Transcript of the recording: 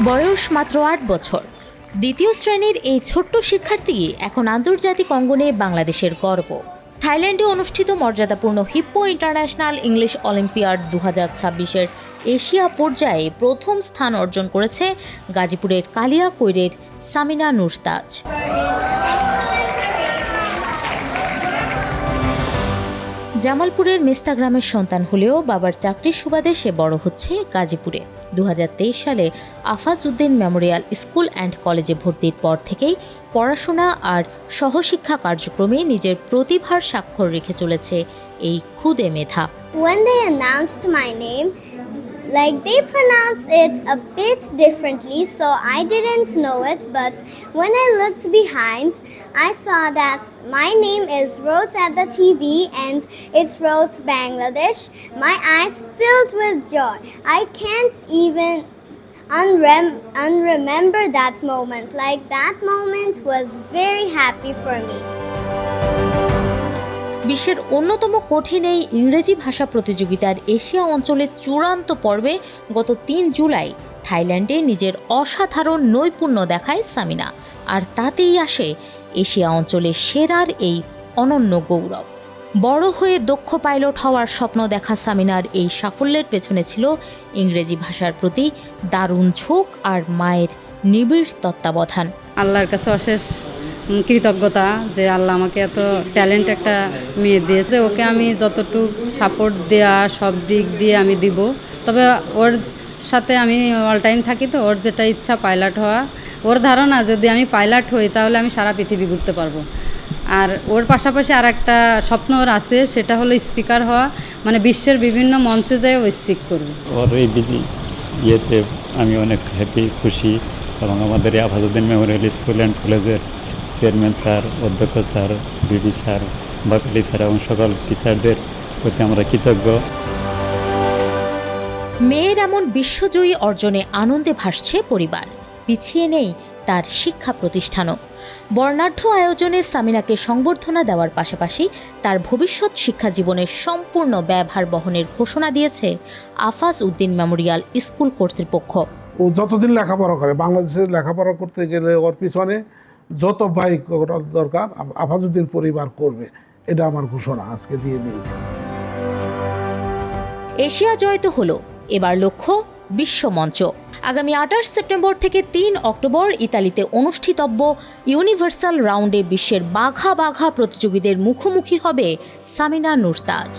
বয়স মাত্র ৮ বছর। দ্বিতীয় শ্রেণীর এই ছোট্ট শিক্ষার্থী এখন আন্তর্জাতিক অঙ্গনে বাংলাদেশের গর্ব। থাইল্যান্ডে অনুষ্ঠিত মর্যাদাপূর্ণ হিপ্পো ইন্টারন্যাশনাল ইংলিশ অলিম্পিয়াড 2026-এর এশিয়া পর্যায়ে প্রথম স্থান অর্জন করেছে গাজীপুরের কালিয়াকৈরের সামিনা নুরতাজ। জামালপুরের মেস্তা গ্রামের সন্তান হলেও বাবার চাকরির সুবাদে সে বড় হচ্ছে গাজীপুরে। 2023 সালে Afaz Uddin Memorial school and কলেজে ভর্তির পর থেকেই পড়াশোনা আর সহশিক্ষা কার্যক্রমে নিজের প্রতিভার স্বাক্ষর রেখে চলেছে এই ক্ষুদে মেধা। When they announced my name, like they pronounce it a bit differently, so I didn't know it, but when I looked behind, I saw that my name is wrote at the TV and it's wrote Bangladesh. My eyes filled with joy. I can't even unremember that moment. Like that moment was very happy for me. বিশ্বের অন্যতম কঠিন এই ইংরেজি ভাষা প্রতিযোগিতার Asia অঞ্চলের চূড়ান্ত পর্বে গত ৩ জুলাই থাইল্যান্ডে নিজের অসাধারণ নৈপুণ্য দেখায় সামিনা, আর তাতেই আসে এশিয়া অঞ্চলের সেরার এই অনন্য গৌরব। বড় হয়ে দক্ষ পাইলট হওয়ার স্বপ্ন দেখা সামিনার এই সাফল্যের পেছনে ছিল ইংরেজি ভাষার প্রতি দারুণ ঝোঁক আর মায়ের নিবিড় তত্ত্বাবধান। আল্লাহর কাছে অশেষ কৃতজ্ঞতা যে আল্লাহ আমাকে এত ট্যালেন্ট একটা মেয়ে দিয়েছে। ওকে আমি যতটুকু সাপোর্ট দেওয়া সব দিক দিয়ে আমি দিব, তবে ওর সাথে আমি অল টাইম থাকি, তো ওর যেটা ইচ্ছা পাইলট হওয়া, ওর ধারণা যদি আমি পাইলট হই তাহলে আমি সারা পৃথিবী ঘুরতে পারবো। আর ওর পাশাপাশি আর একটা স্বপ্ন ওর আছে, সেটা হলো স্পিকার হওয়া, মানে বিশ্বের বিভিন্ন মঞ্চে যায় ও স্পিক করবে। ওর এই ইয়েতে আমি অনেক হ্যাপি, খুশি, এবং আমাদের Afaz Uddin Memorial school and কলেজের চেয়ারম্যান স্যার, অধ্যক্ষ স্যার, বিবি স্যার, বাকালি স্যার এবং সকল টিচারদের প্রতি আমরা কৃতজ্ঞ। মেয়ের এমন বিশ্বজয়ী অর্জনে আনন্দে ভাসছে পরিবার, পিছিয়ে নেই তার শিক্ষা প্রতিষ্ঠানও। বর্ণাঢ্য আয়োজনে সামিনাকে সংবর্ধনা দেওয়ার পাশাপাশি তার ভবিষ্যৎ শিক্ষা জীবনের সম্পূর্ণ ব্যয়ভার বহনের ঘোষণা দিয়েছে আফাজ উদ্দিন মেমোরিয়াল স্কুল কর্তৃপক্ষ। ও যতদিন লেখাপড়া করে, বাংলাদেশে লেখাপড়া করতে গেলে ওর পিছনে যত ব্যয় করার দরকার আফাজউদ্দিন পরিবার করবে, এটা আমার ঘোষণা আজকে দিয়ে দিয়েছে। এশিয়া জয় তো হলো, এবার লক্ষ্য বিশ্বমঞ্চ। আগামী 28 সেপ্টেম্বর থেকে 3 অক্টোবর ইতালিতে অনুষ্ঠিতব্য ইউনিভার্সাল রাউন্ডে বিশ্বের বাঘা বাঘা প্রতিযোগীদের মুখোমুখি হবে সামিনা নুরতাজ।